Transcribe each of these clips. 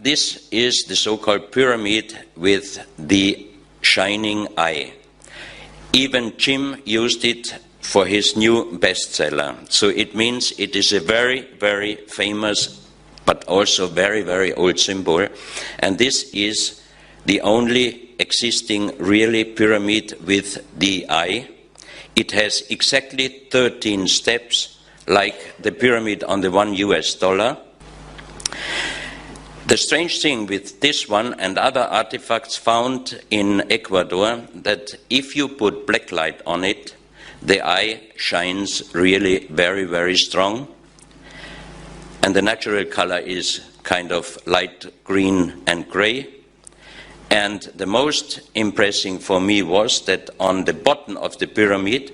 This is the so-called pyramid with the shining eye. Even Jim used it for his new bestseller. So it means it is a very, very famous but also very, very old symbol. And this is the only existing really pyramid with the eye. It has exactly 13 steps, like the pyramid on the $1. The strange thing with this one and other artifacts found in Ecuador, that if you put black light on it, the eye shines really very, very strong. And the natural color is kind of light green and gray. And the most impressive for me was that on the bottom of the pyramid,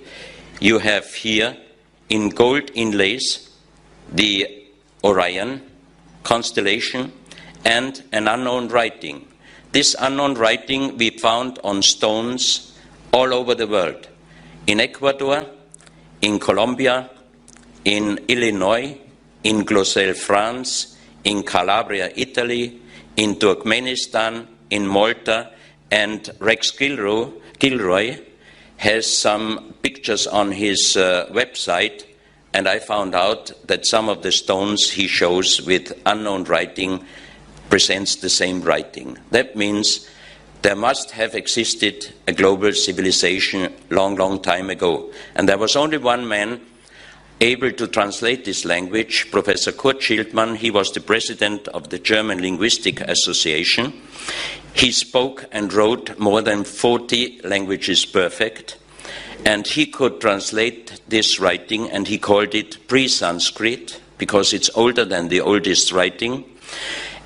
you have here in gold inlays the Orion constellation and an unknown writing. This unknown writing we found on stones all over the world. In Ecuador, in Colombia, in Illinois, in Gloucester, France, in Calabria, Italy, in Turkmenistan, in Malta, and Rex Gilroy has some pictures on his website, and I found out that some of the stones he shows with unknown writing presents the same writing. That means there must have existed a global civilization long, long time ago. And there was only one man able to translate this language, Professor Kurt Schildmann. He was the president of the German Linguistic Association. He spoke and wrote more than 40 languages perfect, and he could translate this writing, and he called it pre-Sanskrit because it's older than the oldest writing.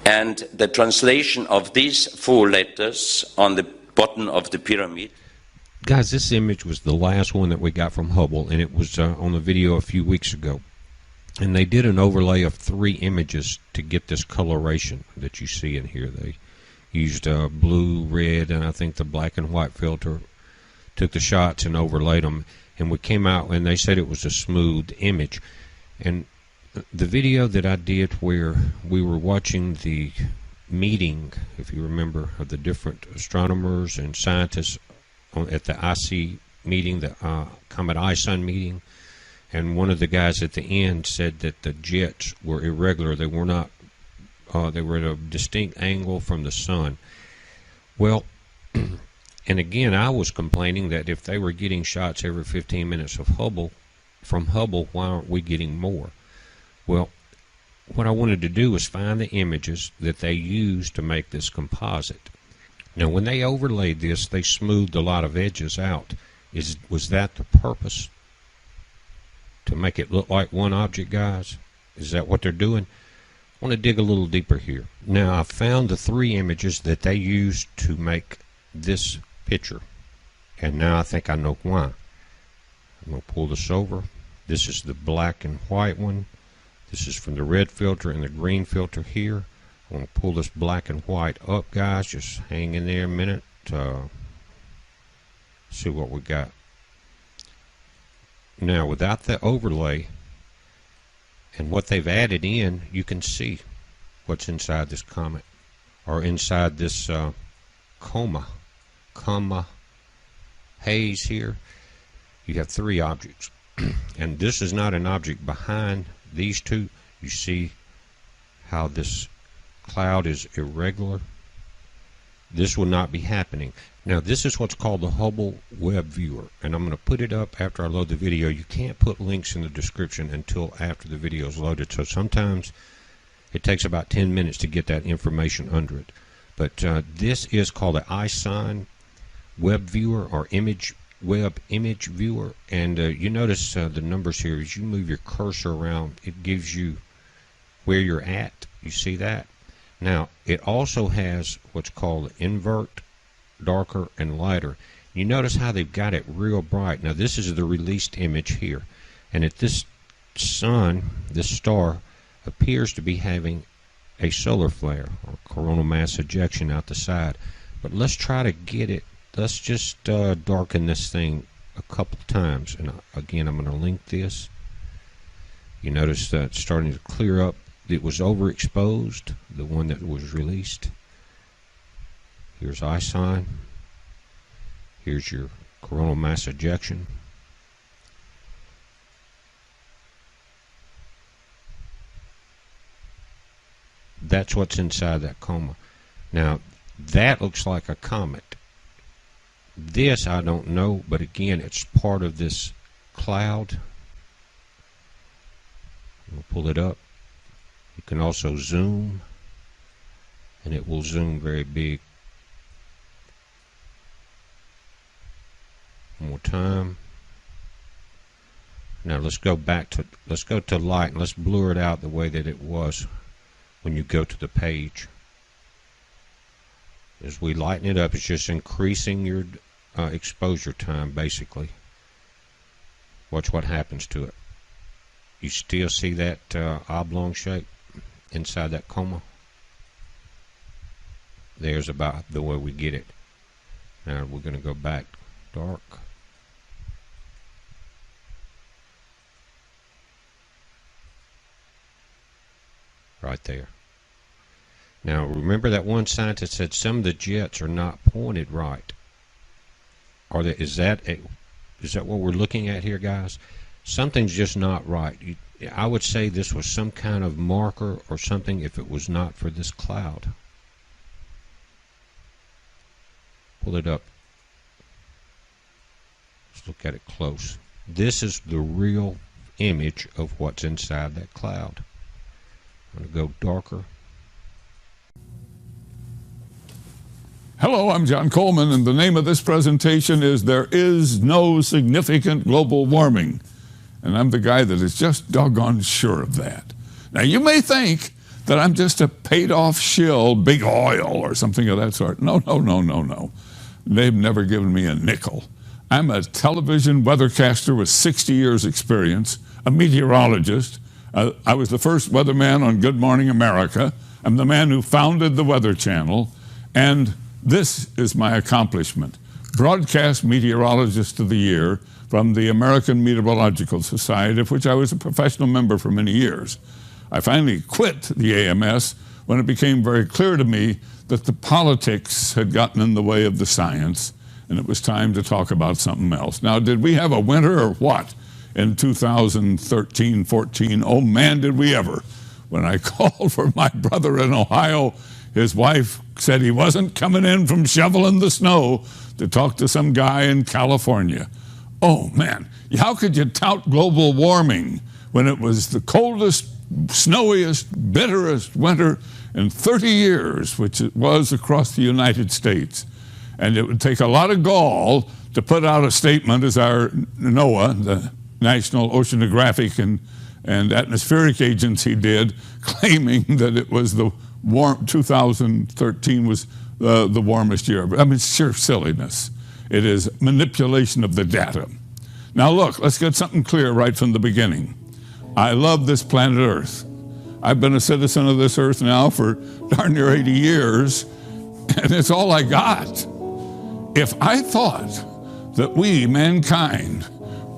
And the translation of these 4 letters on the bottom of the pyramid. Guys, this image was the last one that we got from Hubble, and it was on the video a few weeks ago. And they did an overlay of 3 images to get this coloration that you see in here. They used blue, red, and I think the black and white filter, took the shots and overlaid them. And we came out, and they said it was a smooth image. And the video that I did where we were watching the meeting, if you remember, of the different astronomers and scientists at the IC meeting, the Comet I-Sun meeting, and one of the guys at the end said that the jets were irregular. They were not, they were at a distinct angle from the sun. Well, and again, I was complaining that if they were getting shots every 15 minutes of Hubble, from Hubble, why aren't we getting more? Well, what I wanted to do was find the images that they used to make this composite. Now, when they overlaid this, they smoothed a lot of edges out. Was that the purpose? To make it look like one object, guys? Is that what they're doing? I want to dig a little deeper here. Now, I found the 3 images that they used to make this picture. And now I think I know why. I'm going to pull this over. This is the black and white one. This is from the red filter and the green filter here. I'm going to pull this black and white up, guys. Just hang in there a minute. See what we got. Now, without the overlay and what they've added in, you can see what's inside this comet, or inside this coma haze here. You have 3 objects. And this is not an object behind these 2. You see how this cloud is irregular. This will not be happening. Now, this is what's called the Hubble Web Viewer, and I'm going to put it up after I load the video. You can't put links in the description until after the video is loaded, so sometimes it takes about 10 minutes to get that information under it. But this is called the I-Sign Web Viewer, or Web Image Viewer, and you notice the numbers here. As you move your cursor around, it gives you where you're at. You see that? Now, it also has what's called invert, darker, and lighter. You notice how they've got it real bright. Now, this is the released image here, and at this sun, this star appears to be having a solar flare or coronal mass ejection out the side. But let's try to get it. Let's just darken this thing a couple times. And again, I'm going to link this. You notice that it's starting to clear up that was overexposed, the one that was released. Here's I sign. Here's your coronal mass ejection. That's what's inside that coma. Now, that looks like a comet. This I don't know, but again, it's part of this cloud. We'll pull it up. You can also zoom, and it will zoom very big. One more time. Now let's go to light, and let's blur it out the way that it was when you go to the page. As we lighten it up, it's just increasing your exposure time, basically. Watch what happens to it. You still see that oblong shape inside that coma? There's about the way we get it. Now we're going to go back dark. Right there. Now remember that one scientist said some of the jets are not pointed right. Is that what we're looking at here, guys? Something's just not right. I would say this was some kind of marker or something if it was not for this cloud. Pull it up. Let's look at it close. This is the real image of what's inside that cloud. I'm going to go darker. Hello, I'm John Coleman, and the name of this presentation is There Is No Significant Global Warming. And I'm the guy that is just doggone sure of that. Now, you may think that I'm just a paid-off shill, big oil, or something of that sort. No. They've never given me a nickel. I'm a television weathercaster with 60 years' experience, a meteorologist. I was the first weatherman on Good Morning America. I'm the man who founded the Weather Channel, and this is my accomplishment. Broadcast Meteorologist of the Year from the American Meteorological Society, of which I was a professional member for many years. I finally quit the AMS when it became very clear to me that the politics had gotten in the way of the science, and it was time to talk about something else. Now, did we have a winter or what in 2013-14? Oh, man, did we ever. When I called for my brother in Ohio, his wife said he wasn't coming in from shoveling the snow to talk to some guy in California. Oh, man, how could you tout global warming when it was the coldest, snowiest, bitterest winter in 30 years, which it was across the United States? And it would take a lot of gall to put out a statement, as our NOAA, the National Oceanographic and Atmospheric Agency, did, claiming that it was the 2013 was the warmest year. I mean, it's sheer silliness. It is manipulation of the data. Now look, let's get something clear right from the beginning. I love this planet Earth. I've been a citizen of this Earth now for darn near 80 years, and it's all I got. If I thought that we, mankind,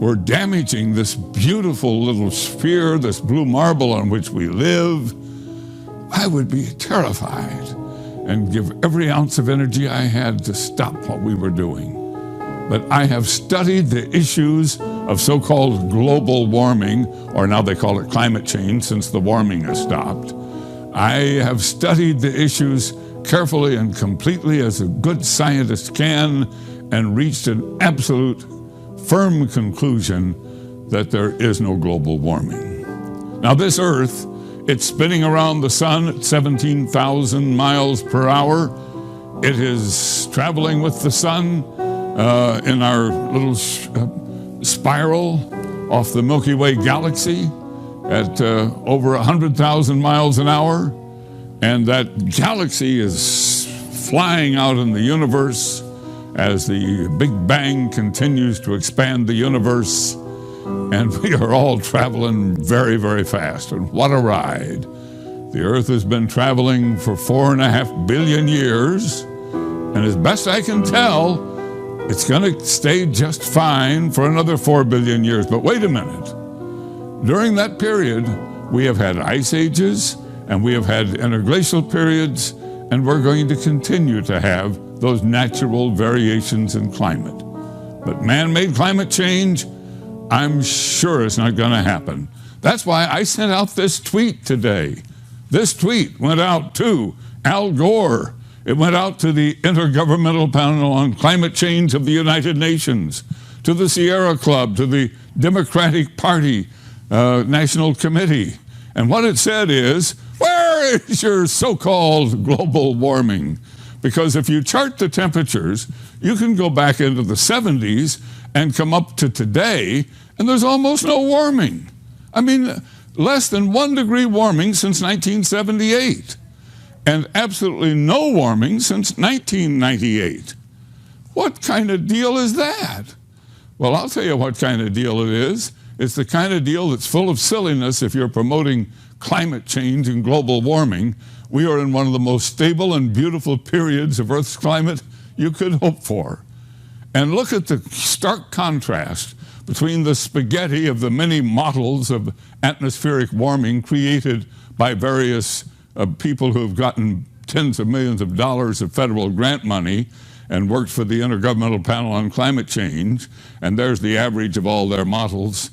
were damaging this beautiful little sphere, this blue marble on which we live, I would be terrified and give every ounce of energy I had to stop what we were doing. But I have studied the issues of so-called global warming, or now they call it climate change since the warming has stopped. I have studied the issues carefully and completely as a good scientist can, and reached an absolute firm conclusion that there is no global warming. Now this Earth, it's spinning around the sun at 17,000 miles per hour. It is traveling with the sun in our little spiral off the Milky Way galaxy at over 100,000 miles an hour. And that galaxy is flying out in the universe as the Big Bang continues to expand the universe. And we are all traveling very, very fast. And what a ride. The Earth has been traveling for 4.5 billion years. And as best I can tell, it's going to stay just fine for another 4 billion years. But wait a minute. During that period, We have had ice ages, and we have had interglacial periods, and we're going to continue to have those natural variations in climate. But man-made climate change, I'm sure it's not going to happen. That's why I sent out this tweet today. This tweet went out to Al Gore. It went out to the Intergovernmental Panel on Climate Change of the United Nations, to the Sierra Club, to the Democratic Party National Committee. And what it said is, where is your so-called global warming? Because if you chart the temperatures, you can go back into the 70s and come up to today, and there's almost no warming. I mean, less than 1 degree warming since 1978, and absolutely no warming since 1998. What kind of deal is that? Well, I'll tell you what kind of deal it is. It's the kind of deal that's full of silliness if you're promoting climate change and global warming. We are in one of the most stable and beautiful periods of Earth's climate you could hope for. And look at the stark contrast between the spaghetti of the many models of atmospheric warming created by various people who have gotten tens of millions of dollars of federal grant money and worked for the Intergovernmental Panel on Climate Change, and there's the average of all their models.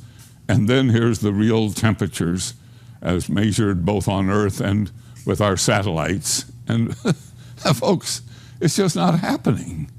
And then here's the real temperatures as measured both on Earth and with our satellites. And folks, it's just not happening.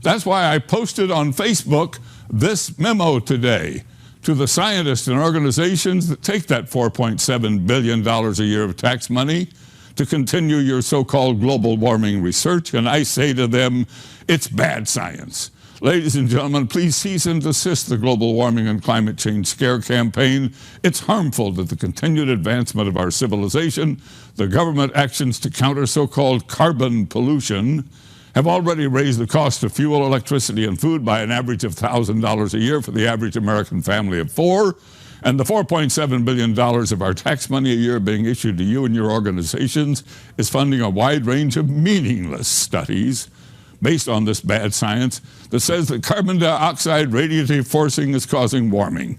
That's why I posted on Facebook this memo today to the scientists and organizations that take that $4.7 billion a year of tax money to continue your so-called global warming research. And I say to them, it's bad science. Ladies and gentlemen, please cease and desist the global warming and climate change scare campaign. It's harmful to the continued advancement of our civilization. The government actions to counter so-called carbon pollution have already raised the cost of fuel, electricity, and food by an average of $1,000 a year for the average American family of 4. And the $4.7 billion of our tax money a year being issued to you and your organizations is funding a wide range of meaningless studies based on this bad science that says that carbon dioxide radiative forcing is causing warming.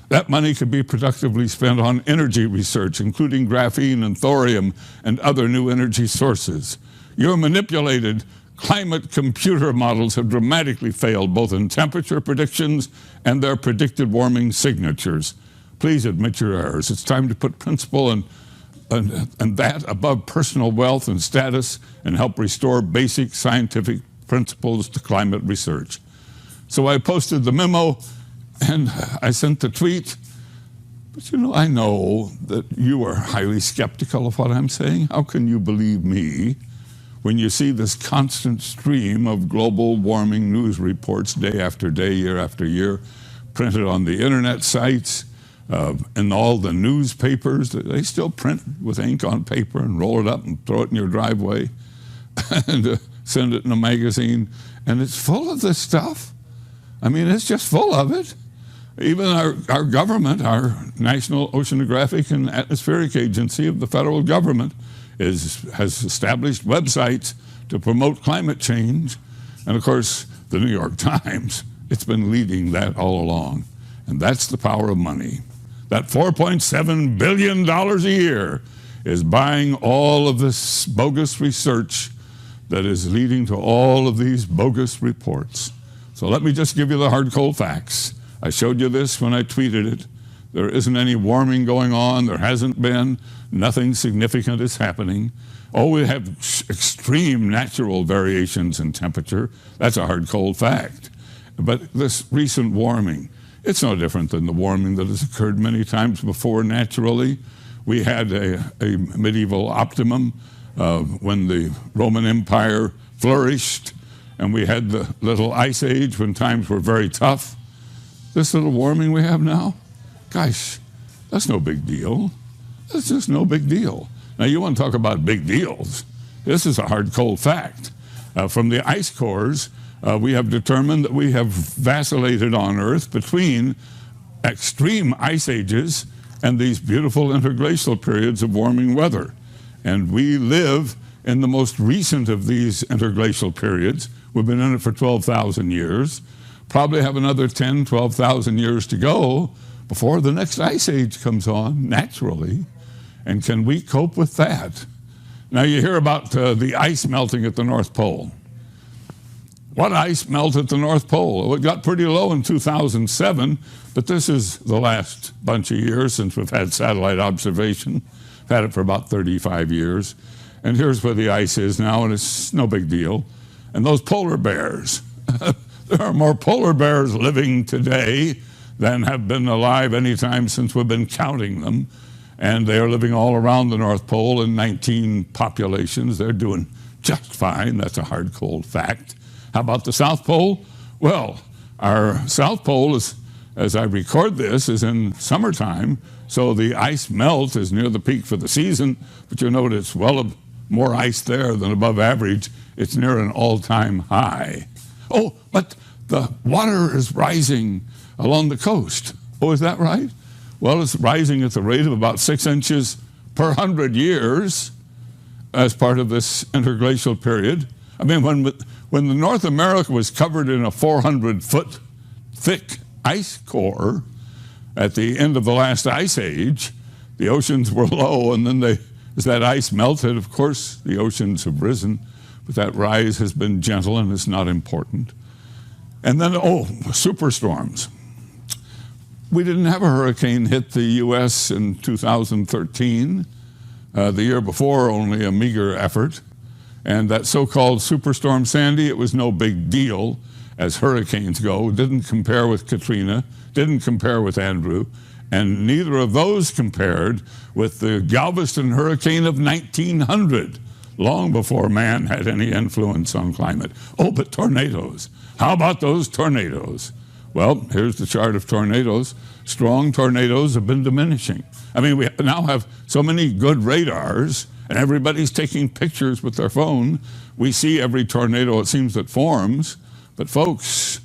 That money could be productively spent on energy research, including graphene and thorium and other new energy sources. Your manipulated climate computer models have dramatically failed both in temperature predictions and their predicted warming signatures. Please admit your errors. It's time to put principle and that above personal wealth and status and help restore basic scientific principles to climate research. So I posted the memo and I sent the tweet. But you know, I know that you are highly skeptical of what I'm saying. How can you believe me when you see this constant stream of global warming news reports day after day, year after year, printed on the internet sites, in all the newspapers? They still print with ink on paper and roll it up and throw it in your driveway and send it in a magazine. And it's full of this stuff. I mean, it's just full of it. Even our government, our National Oceanographic and Atmospheric Agency of the federal government, has established websites to promote climate change. And of course, the New York Times, it's been leading that all along. And that's the power of money. That $4.7 billion a year is buying all of this bogus research that is leading to all of these bogus reports. So let me just give you the hard, cold facts. I showed you this when I tweeted it. There isn't any warming going on. There hasn't been. Nothing significant is happening. Oh, we have extreme natural variations in temperature. That's a hard, cold fact. But this recent warming, it's no different than the warming that has occurred many times before naturally. We had a medieval optimum when the Roman Empire flourished, and we had the little ice age when times were very tough. This little warming we have now, gosh, that's no big deal. That's just no big deal. Now, you want to talk about big deals. This is a hard, cold fact. From the ice cores, we have determined that we have vacillated on Earth between extreme ice ages and these beautiful interglacial periods of warming weather. And we live in the most recent of these interglacial periods. We've been in it for 12,000 years. Probably have another 10, 12,000 years to go before the next ice age comes on, naturally. And can we cope with that? Now you hear about the ice melting at the North Pole. What ice melted at the North Pole? Well, it got pretty low in 2007, but this is the last bunch of years since we've had satellite observation. We've had it for about 35 years. And here's where the ice is now, and it's no big deal. And those polar bears, there are more polar bears living today than have been alive any time since we've been counting them. And they are living all around the North Pole in 19 populations. They're doing just fine. That's a hard, cold fact. How about the South Pole? Well, our South Pole, is, as I record this, is in summertime, so the ice melt is near the peak for the season, but you notice more ice there than above average. It's near an all-time high. Oh, but the water is rising along the coast. Oh, is that right? Well, it's rising at the rate of about 6 inches per 100 years as part of this interglacial period. I mean, when the North America was covered in a 400-foot thick ice core at the end of the last ice age, the oceans were low, and then as that ice melted, of course, the oceans have risen, but that rise has been gentle and it's not important. And then, superstorms. We didn't have a hurricane hit the U.S. in 2013. The year before, only a meager effort. And that so-called Superstorm Sandy, it was no big deal as hurricanes go. It didn't compare with Katrina, didn't compare with Andrew, and neither of those compared with the Galveston hurricane of 1900, long before man had any influence on climate. Oh, but tornadoes. How about those tornadoes? Well, here's the chart of tornadoes. Strong tornadoes have been diminishing. I mean, we now have so many good radars, and everybody's taking pictures with their phone. We see every tornado, it seems, that forms. But folks,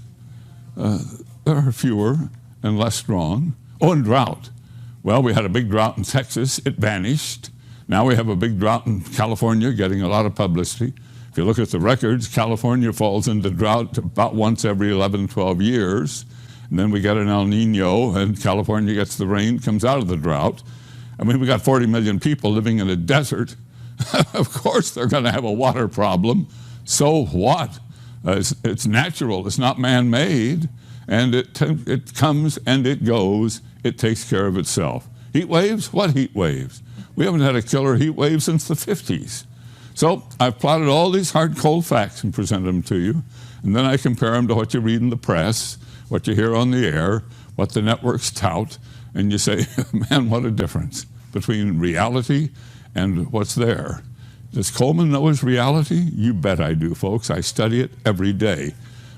there are fewer and less strong. Oh, and drought. Well, we had a big drought in Texas. It vanished. Now we have a big drought in California, getting a lot of publicity. If you look at the records, California falls into drought about once every 11, 12 years. And then we get an El Nino, and California gets the rain, comes out of the drought. I mean, we got 40 million people living in a desert. Of course they're going to have a water problem. So what? It's natural. It's not man-made. And it comes and it goes. It takes care of itself. Heat waves? What heat waves? We haven't had a killer heat wave since the 50s. So I've plotted all these hard, cold facts and presented them to you. And then I compare them to what you read in the press, what you hear on the air, what the networks tout. And you say, man, what a difference between reality and what's there. Does Coleman know his reality? You bet I do, folks. I study it every day.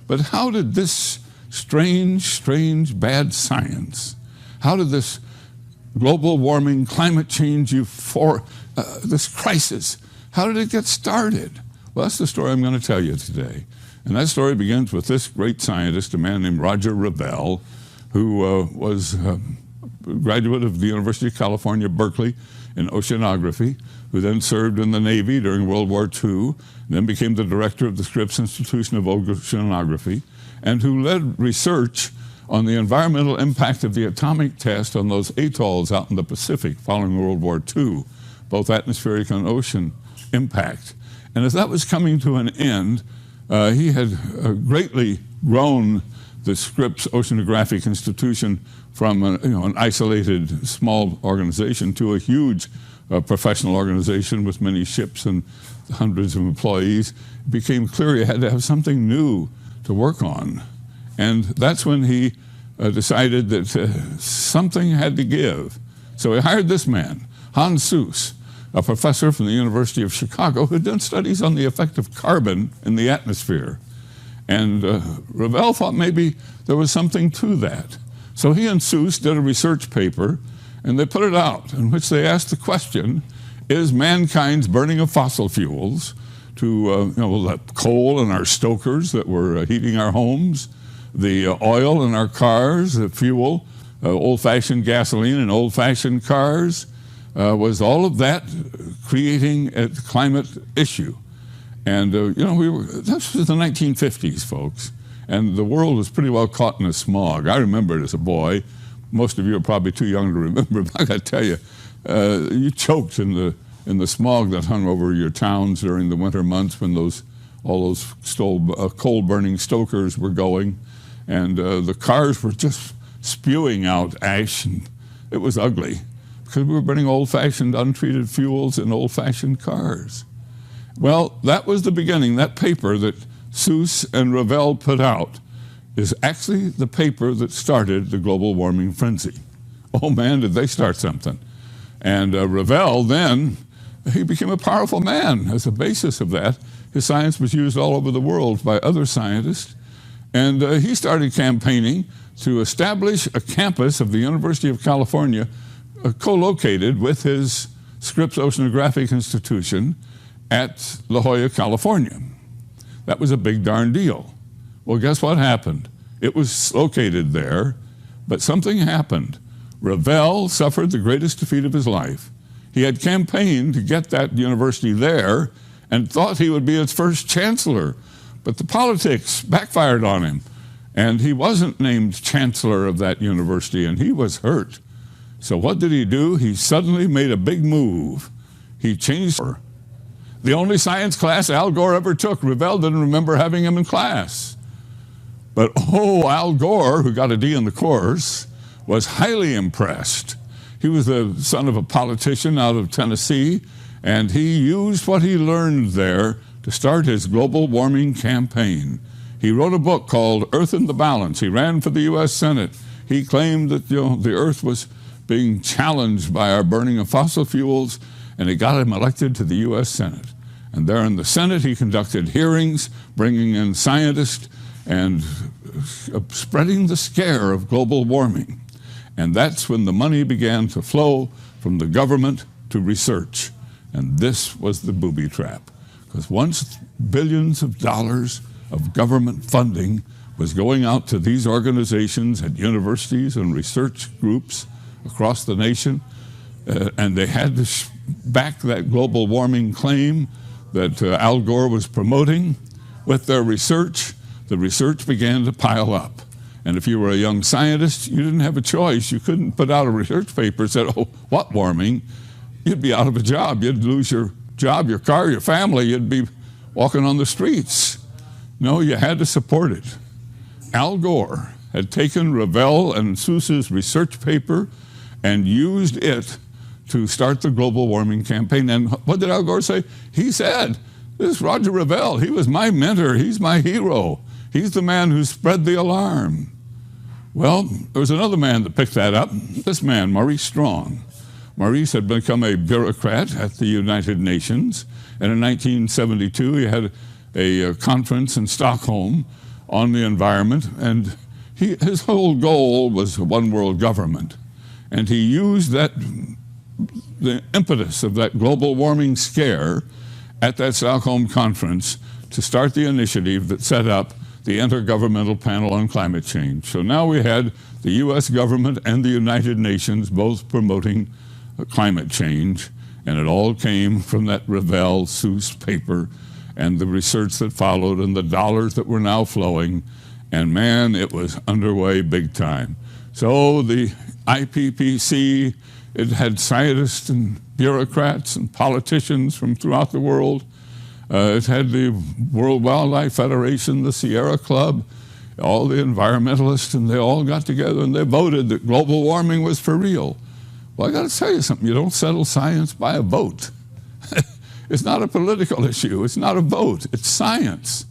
But how did this strange, bad science, how did this global warming, climate change, this crisis, how did it get started? Well, that's the story I'm going to tell you today. And that story begins with this great scientist, a man named Roger Revelle, who was a graduate of the University of California, Berkeley, in oceanography, who then served in the Navy during World War II, then became the director of the Scripps Institution of Oceanography, and who led research on the environmental impact of the atomic test on those atolls out in the Pacific following World War II, both atmospheric and ocean impact. And as that was coming to an end, he had greatly grown the Scripps Oceanographic Institution from an isolated small organization to a huge professional organization with many ships and hundreds of employees. It became clear he had to have something new to work on. And that's when he decided that something had to give. So he hired this man, Hans Suess, a professor from the University of Chicago who had done studies on the effect of carbon in the atmosphere. And Revelle thought maybe there was something to that. So he and Suess did a research paper, and they put it out, in which they asked the question, is mankind's burning of fossil fuels to the coal in our stokers that were heating our homes, the oil in our cars, the fuel, old-fashioned gasoline in old-fashioned cars, was all of that creating a climate issue? And this was the 1950s, folks, and the world was pretty well caught in a smog. I remember it as a boy. Most of you are probably too young to remember, but I got to tell you, you choked in the smog that hung over your towns during the winter months when all those coal-burning stokers were going, and the cars were just spewing out ash, and it was ugly because we were burning old-fashioned untreated fuels in old-fashioned cars. Well, that was the beginning. That paper that Seuss and Revell put out is actually the paper that started the global warming frenzy. Oh man, did they start something. And Revell then, he became a powerful man as a basis of that. His science was used all over the world by other scientists. And he started campaigning to establish a campus of the University of California co-located with his Scripps Oceanographic Institution at La Jolla, California. That was a big darn deal. Well, guess what happened? It was located there, but something happened. Revell suffered the greatest defeat of his life. He had campaigned to get that university there and thought he would be its first chancellor, but the politics backfired on him, and he wasn't named chancellor of that university, and he was hurt. So what did he do? He suddenly made a big move. He changed the only science class Al Gore ever took. Revell didn't remember having him in class. But Al Gore, who got a D in the course, was highly impressed. He was the son of a politician out of Tennessee, and he used what he learned there to start his global warming campaign. He wrote a book called Earth in the Balance. He ran for the U.S. Senate. He claimed that the Earth was being challenged by our burning of fossil fuels, and it got him elected to the U.S. Senate. And there in the Senate, he conducted hearings, bringing in scientists and spreading the scare of global warming. And that's when the money began to flow from the government to research. And this was the booby trap. Because once billions of dollars of government funding was going out to these organizations at universities and research groups across the nation, and they had to back that global warming claim that Al Gore was promoting with their research, the research began to pile up. And if you were a young scientist, you didn't have a choice. You couldn't put out a research paper that said, oh, what warming? You'd be out of a job. You'd lose your job, your car, your family. You'd be walking on the streets. No, you had to support it. Al Gore had taken Revell and Seuss's research paper and used it to start the global warming campaign. And what did Al Gore say? He said, this is Roger Revell. He was my mentor. He's my hero. He's the man who spread the alarm. Well, there was another man that picked that up. This man, Maurice Strong. Maurice had become a bureaucrat at the United Nations. And in 1972, he had a conference in Stockholm on the environment. And his whole goal was one world government. And he used the impetus of that global warming scare at that Stockholm conference to start the initiative that set up the Intergovernmental Panel on Climate Change. So now we had the U.S. government and the United Nations both promoting climate change, and it all came from that Revell Seuss paper and the research that followed and the dollars that were now flowing, and man, it was underway big time. So the IPCC, it had scientists and bureaucrats and politicians from throughout the world. It had the World Wildlife Federation, the Sierra Club, all the environmentalists, and they all got together and they voted that global warming was for real. Well, I got to tell you something. You don't settle science by a vote. It's not a political issue. It's not a vote. It's science.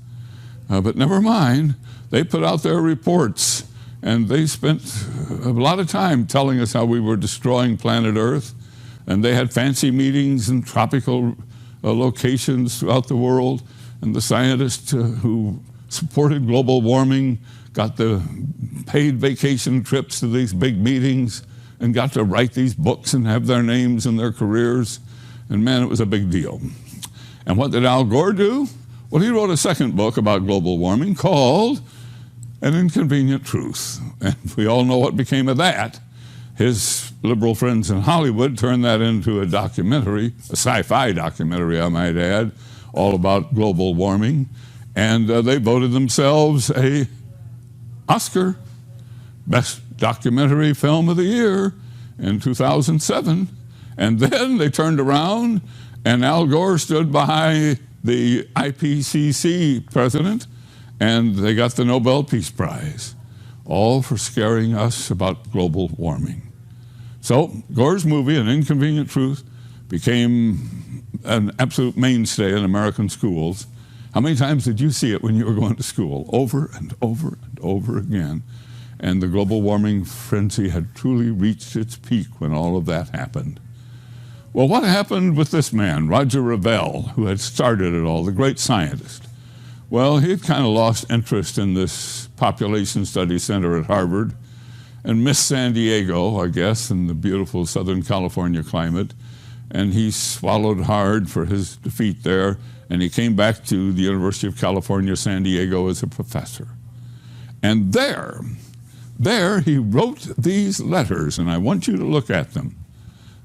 But never mind. They put out their reports, and they spent a lot of time telling us how we were destroying planet Earth. And they had fancy meetings in tropical locations throughout the world. And the scientists who supported global warming got the paid vacation trips to these big meetings and got to write these books and have their names and their careers. And man, it was a big deal. And what did Al Gore do? Well, he wrote a second book about global warming called An Inconvenient Truth. And we all know what became of that. His liberal friends in Hollywood turned that into a documentary, a sci-fi documentary, I might add, all about global warming. And they voted themselves an Oscar, Best documentary film of the year in 2007. And then they turned around and Al Gore stood behind the IPCC president and they got the Nobel Peace Prize, all for scaring us about global warming. So Gore's movie, An Inconvenient Truth, became an absolute mainstay in American schools. How many times did you see it when you were going to school? Over and over and over again. And the global warming frenzy had truly reached its peak when all of that happened. Well, what happened with this man, Roger Revelle, who had started it all, the great scientist? Well, he had kind of lost interest in this population study center at Harvard and missed San Diego, I guess, and the beautiful Southern California climate. And he swallowed hard for his defeat there, and he came back to the University of California, San Diego as a professor. And there he wrote these letters, and I want you to look at them.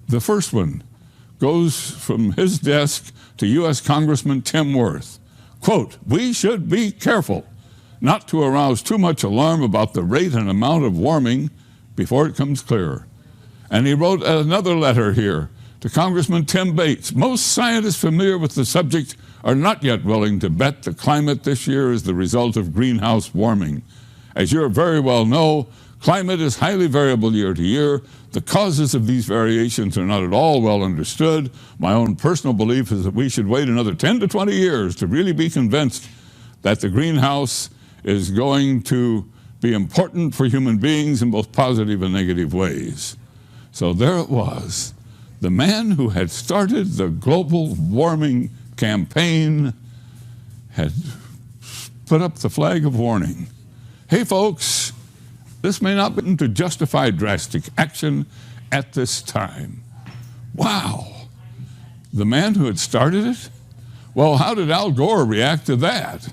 The first one goes from his desk to U.S. Congressman Tim Wirth. Quote, "We should be careful not to arouse too much alarm about the rate and amount of warming before it comes clearer." And he wrote another letter here to Congressman Tim Bates. "Most scientists familiar with the subject are not yet willing to bet the climate this year is the result of greenhouse warming. As you very well know, climate is highly variable year to year. The causes of these variations are not at all well understood. My own personal belief is that we should wait another 10 to 20 years to really be convinced that the greenhouse is going to be important for human beings in both positive and negative ways." So there it was. The man who had started the global warming campaign had put up the flag of warning. Hey, folks, this may not be to justify drastic action at this time. Wow. The man who had started it? Well, how did Al Gore react to that?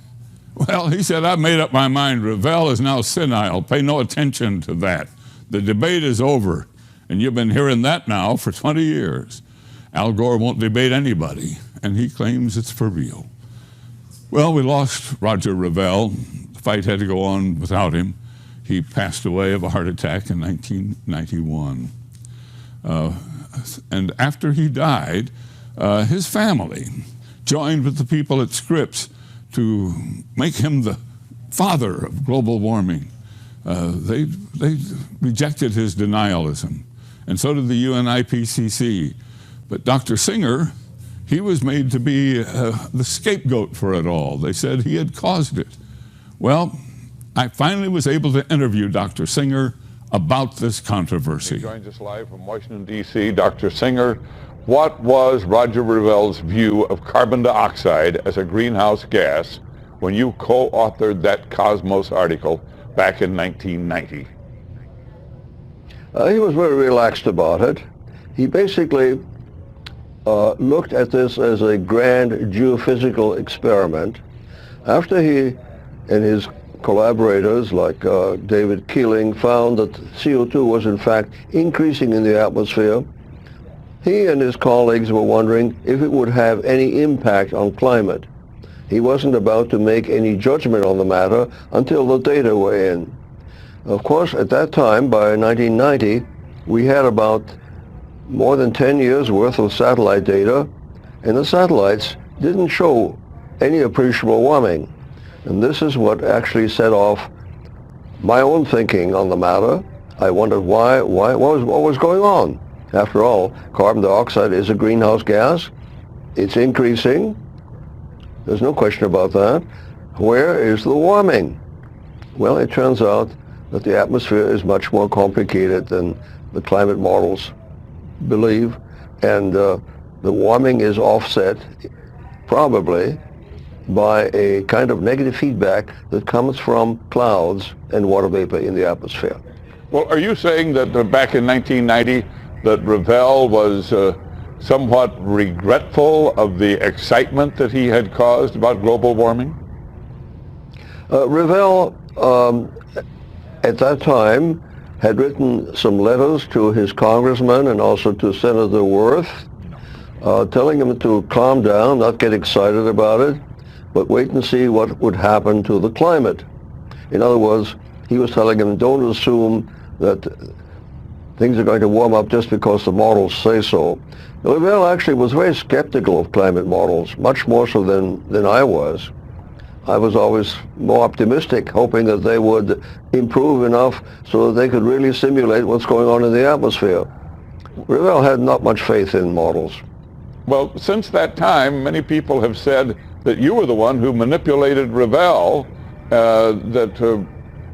Well, he said, "I've made up my mind. Revelle is now senile. Pay no attention to that. The debate is over. And you've been hearing that now for 20 years. Al Gore won't debate anybody." And he claims it's for real. Well, we lost Roger Revelle. The fight had to go on without him. He passed away of a heart attack in 1991. And after he died, his family joined with the people at Scripps to make him the father of global warming. They rejected his denialism, and so did the UN IPCC. But Dr. Singer, he was made to be the scapegoat for it all. They said he had caused it. Well, I finally was able to interview Dr. Singer about this controversy. He joins us live from Washington, D.C. Dr. Singer, what was Roger Revelle's view of carbon dioxide as a greenhouse gas when you co-authored that Cosmos article back in 1990? He was very relaxed about it. He basically looked at this as a grand geophysical experiment. After he and his collaborators like David Keeling found that CO2 was in fact increasing in the atmosphere, he and his colleagues were wondering if it would have any impact on climate. He wasn't about to make any judgment on the matter until the data were in. Of course, at that time, by 1990, we had about more than 10 years worth of satellite data, and the satellites didn't show any appreciable warming. And this is what actually set off my own thinking on the matter. I wondered what was going on. After all, carbon dioxide is a greenhouse gas. It's increasing. There's no question about that. Where is the warming? Well, it turns out that the atmosphere is much more complicated than the climate models believe, and the warming is offset probably by a kind of negative feedback that comes from clouds and water vapor in the atmosphere. Well, are you saying that back in 1990 that Revelle was somewhat regretful of the excitement that he had caused about global warming? Revelle, at that time, had written some letters to his congressman and also to Senator Wirth, telling him to calm down, not get excited about it, but wait and see what would happen to the climate. In other words, he was telling him, don't assume that things are going to warm up just because the models say so. Revelle actually was very skeptical of climate models, much more so than I was. I was always more optimistic, hoping that they would improve enough so that they could really simulate what's going on in the atmosphere. Revelle had not much faith in models. Well, since that time, many people have said that you were the one who manipulated Revelle, that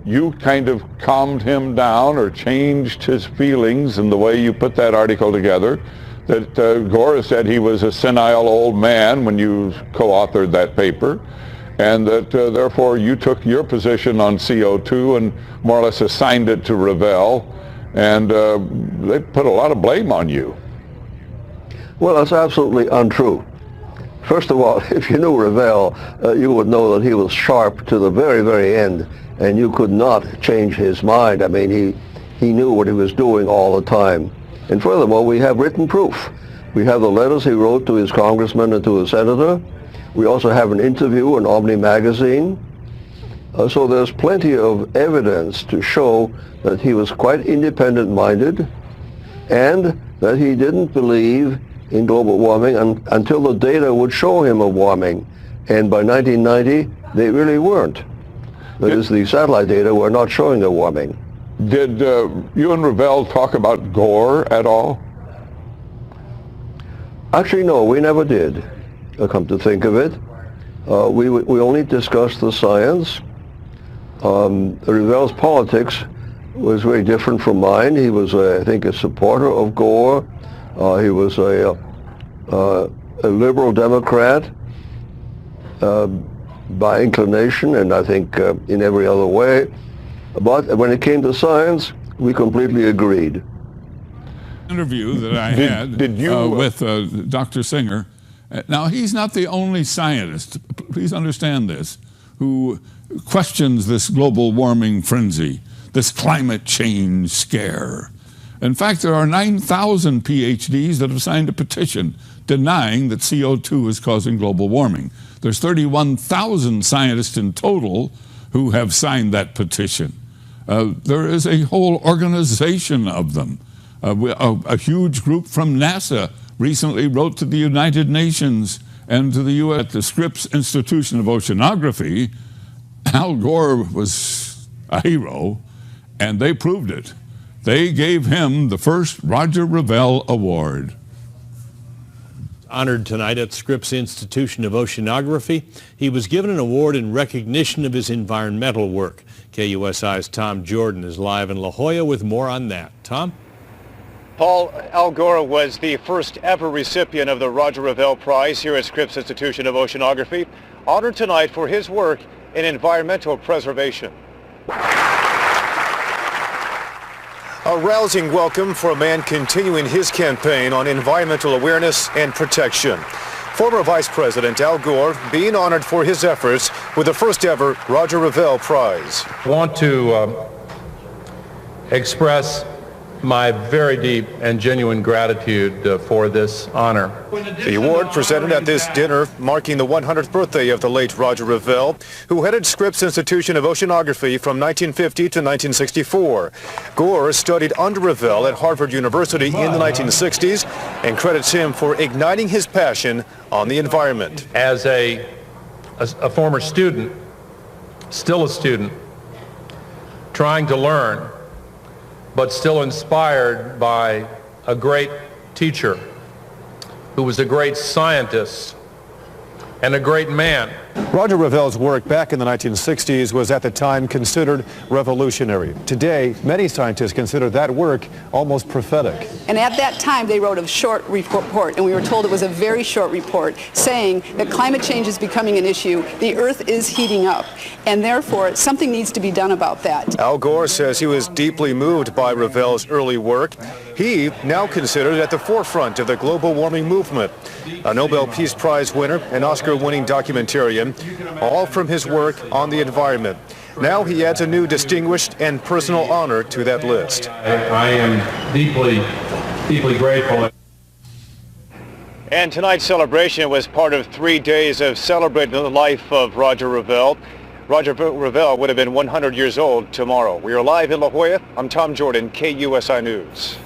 you kind of calmed him down or changed his feelings in the way you put that article together, that Gore said he was a senile old man when you co-authored that paper, and that therefore you took your position on CO2 and more or less assigned it to Revelle, and they put a lot of blame on you. Well, that's absolutely untrue. First of all, if you knew Revelle, you would know that he was sharp to the very, very end, and you could not change his mind. I mean, he knew what he was doing all the time. And furthermore, we have written proof. We have the letters he wrote to his congressman and to his senator. We also have an interview in Omni magazine. So there's plenty of evidence to show that he was quite independent-minded and that he didn't believe in global warming until the data would show him a warming. And by 1990, they really weren't. That is, the satellite data were not showing a warming. Did you and Revelle talk about Gore at all? Actually, no, we never did, come to think of it. We only discussed the science. Revelle's politics was very different from mine. He was, I think, a supporter of Gore. He was a liberal Democrat by inclination, and I think in every other way. But when it came to science, we completely agreed. Interview that I had with Dr. Singer. Now, he's not the only scientist, please understand this, who questions this global warming frenzy, this climate change scare. In fact, there are 9,000 PhDs that have signed a petition denying that CO2 is causing global warming. There's 31,000 scientists in total who have signed that petition. There is a whole organization of them. A huge group from NASA recently wrote to the United Nations and to the U.S. At the Scripps Institution of Oceanography. Al Gore was a hero, and they proved it. They gave him the first Roger Revelle Award. Honored tonight at Scripps Institution of Oceanography, he was given an award in recognition of his environmental work. KUSI's Tom Jordan is live in La Jolla with more on that. Tom? Paul, Al Gore was the first ever recipient of the Roger Revelle Prize here at Scripps Institution of Oceanography, honored tonight for his work in environmental preservation. A rousing welcome for a man continuing his campaign on environmental awareness and protection. Former Vice President Al Gore being honored for his efforts with the first ever Roger Revelle Prize. I want to express my very deep and genuine gratitude for this honor. The award presented at this dinner marking the 100th birthday of the late Roger Revelle, who headed Scripps Institution of Oceanography from 1950 to 1964. Gore studied under Revelle at Harvard University in the 1960s and credits him for igniting his passion on the environment. As a former student, still a student, trying to learn, but still inspired by a great teacher who was a great scientist and a great man. Roger Revelle's work back in the 1960s was at the time considered revolutionary. Today, many scientists consider that work almost prophetic. And at that time, they wrote a short report, and we were told it was a very short report, saying that climate change is becoming an issue, the Earth is heating up, and therefore something needs to be done about that. Al Gore says he was deeply moved by Revelle's early work. He, now considered at the forefront of the global warming movement. A Nobel Peace Prize winner, an Oscar-winning documentarian, all from his work on the environment. Now he adds a new distinguished and personal honor to that list. I am deeply, deeply grateful. And tonight's celebration was part of 3 days of celebrating the life of Roger Revelle. Roger Revelle would have been 100 years old tomorrow. We are live in La Jolla. I'm Tom Jordan, KUSI News.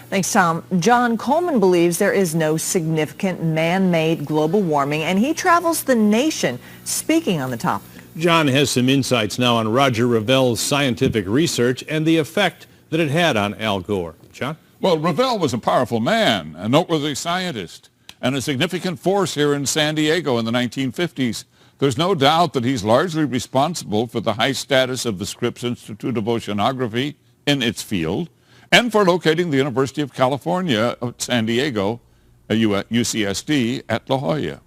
Thanks, Tom. John Coleman believes there is no significant man-made global warming, and he travels the nation speaking on the topic. John has some insights now on Roger Revelle's scientific research and the effect that it had on Al Gore. John? Well, Revelle was a powerful man, a noteworthy scientist, and a significant force here in San Diego in the 1950s. There's no doubt that he's largely responsible for the high status of the Scripps Institute of Oceanography in its field, and for locating the University of California at San Diego, UCSD, at La Jolla.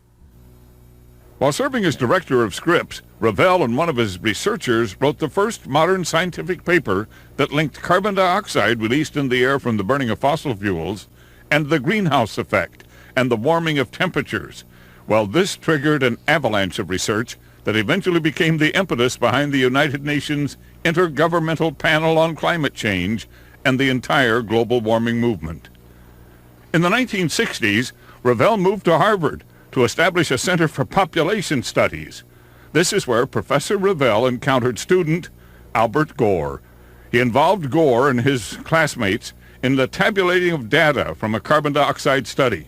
While serving as director of Scripps, Revelle and one of his researchers wrote the first modern scientific paper that linked carbon dioxide released in the air from the burning of fossil fuels and the greenhouse effect and the warming of temperatures. Well, this triggered an avalanche of research that eventually became the impetus behind the United Nations Intergovernmental Panel on Climate Change and the entire global warming movement. In the 1960s, Revelle moved to Harvard to establish a Center for Population Studies. This is where Professor Revelle encountered student Albert Gore. He involved Gore and his classmates in the tabulating of data from a carbon dioxide study.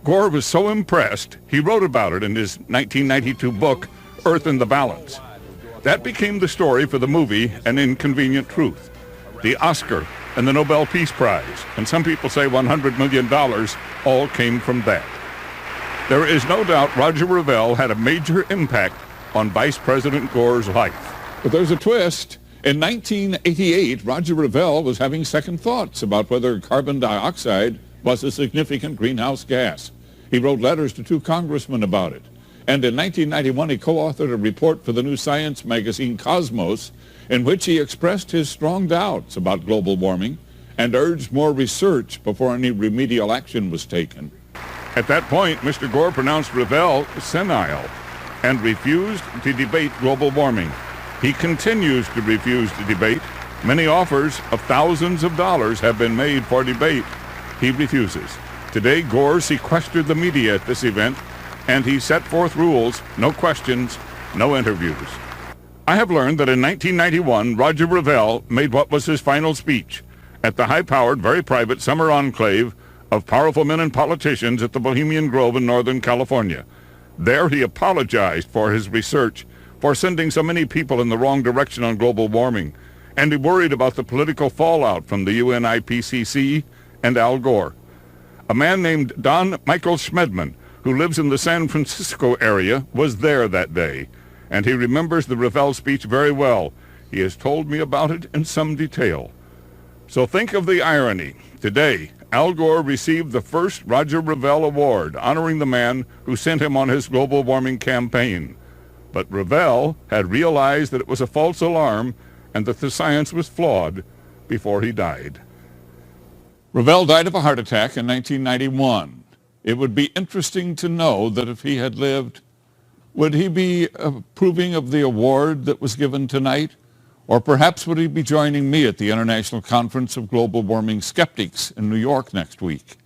Gore was so impressed, he wrote about it in his 1992 book, Earth in the Balance. That became the story for the movie An Inconvenient Truth, the Oscar and the Nobel Peace Prize, and some people say $100 million all came from that. There is no doubt Roger Revelle had a major impact on Vice President Gore's life. But there's a twist. In 1988, Roger Revelle was having second thoughts about whether carbon dioxide was a significant greenhouse gas. He wrote letters to 2 congressmen about it. And in 1991, he co-authored a report for the new science magazine Cosmos, in which he expressed his strong doubts about global warming and urged more research before any remedial action was taken. At that point, Mr. Gore pronounced Revelle senile and refused to debate global warming. He continues to refuse to debate. Many offers of thousands of dollars have been made for debate. He refuses. Today, Gore sequestered the media at this event, and he set forth rules: no questions, no interviews. I have learned that in 1991, Roger Revelle made what was his final speech at the high-powered, very private summer enclave of powerful men and politicians at the Bohemian Grove in Northern California. There he apologized for his research, for sending so many people in the wrong direction on global warming, and he worried about the political fallout from the UN IPCC and Al Gore. A man named Don Michael Schmedman, who lives in the San Francisco area, was there that day, and he remembers the Revelle speech very well. He has told me about it in some detail. So think of the irony. Today, Al Gore received the first Roger Revelle Award, honoring the man who sent him on his global warming campaign. But Revelle had realized that it was a false alarm and that the science was flawed before he died. Revelle died of a heart attack in 1991. It would be interesting to know that if he had lived, would he be approving of the award that was given tonight? Or perhaps would he be joining me at the International Conference of Global Warming Skeptics in New York next week?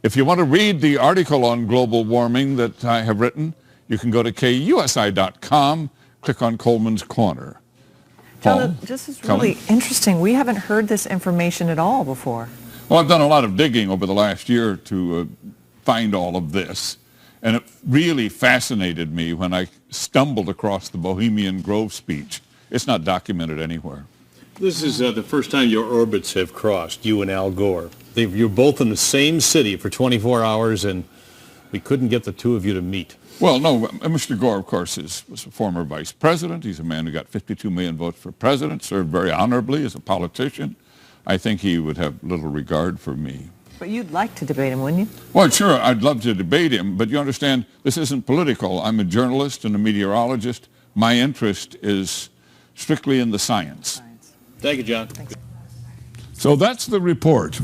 If you want to read the article on global warming that I have written, you can go to KUSI.com, click on Coleman's Corner. John, this is really interesting. We haven't heard this information at all before. Well, I've done a lot of digging over the last year to find all of this. And it really fascinated me when I stumbled across the Bohemian Grove speech. It's not documented anywhere. This is the first time your orbits have crossed, you and Al Gore. You're both in the same city for 24 hours, and we couldn't get the two of you to meet. Well, no, Mr. Gore, of course, was a former vice president. He's a man who got 52 million votes for president, served very honorably as a politician. I think he would have little regard for me. But you'd like to debate him, wouldn't you? Well, sure, I'd love to debate him, but you understand, this isn't political. I'm a journalist and a meteorologist. My interest is strictly in the science. Thank you, John. Thanks. So that's the report.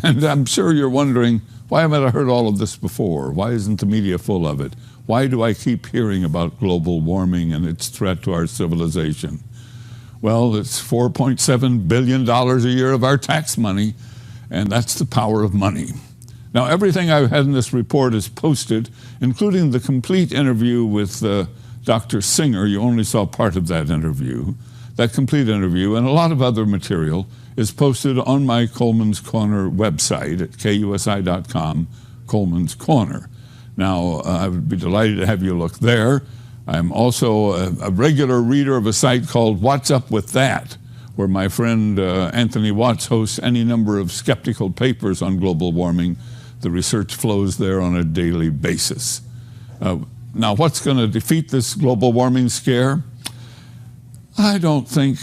And I'm sure you're wondering, why haven't I heard all of this before? Why isn't the media full of it? Why do I keep hearing about global warming and its threat to our civilization? Well, it's $4.7 billion a year of our tax money, and that's the power of money. Now, everything I've had in this report is posted, including the complete interview with Dr. Singer, you only saw part of that interview. That complete interview and a lot of other material is posted on my Coleman's Corner website at kusi.com, Coleman's Corner. Now, I would be delighted to have you look there. I'm also a regular reader of a site called What's Up With That, where my friend Anthony Watts hosts any number of skeptical papers on global warming. The research flows there on a daily basis. Now, what's going to defeat this global warming scare? I don't think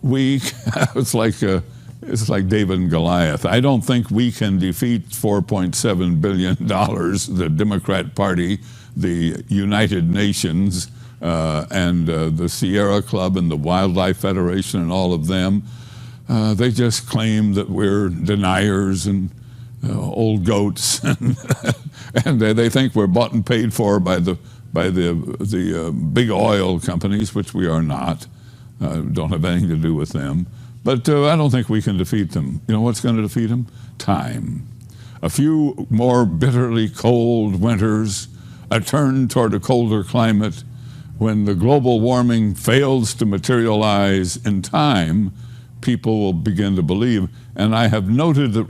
it's like David and Goliath. I don't think we can defeat $4.7 billion, the Democrat Party, the United Nations, and the Sierra Club and the Wildlife Federation and all of them. They just claim that we're deniers and old goats, and they think we're bought and paid for by the big oil companies, which we are not. Don't have anything to do with them. But I don't think we can defeat them. You know what's going to defeat them? Time. A few more bitterly cold winters, a turn toward a colder climate. When the global warming fails to materialize in time, people will begin to believe. And I have noted that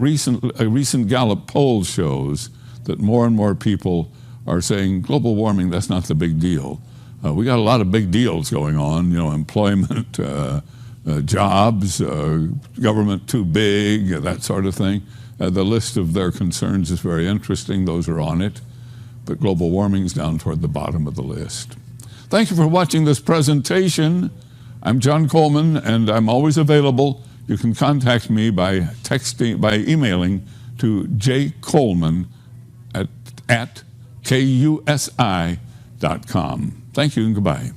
a recent Gallup poll shows that more and more people are saying global warming, that's not the big deal. We got a lot of big deals going on, employment, jobs, government too big, that sort of thing. The list of their concerns is very interesting. Those are on it. But global warming is down toward the bottom of the list. Thank you for watching this presentation. I'm John Coleman, and I'm always available. You can contact me by emailing to jcoleman@kusi.com. Thank you and goodbye.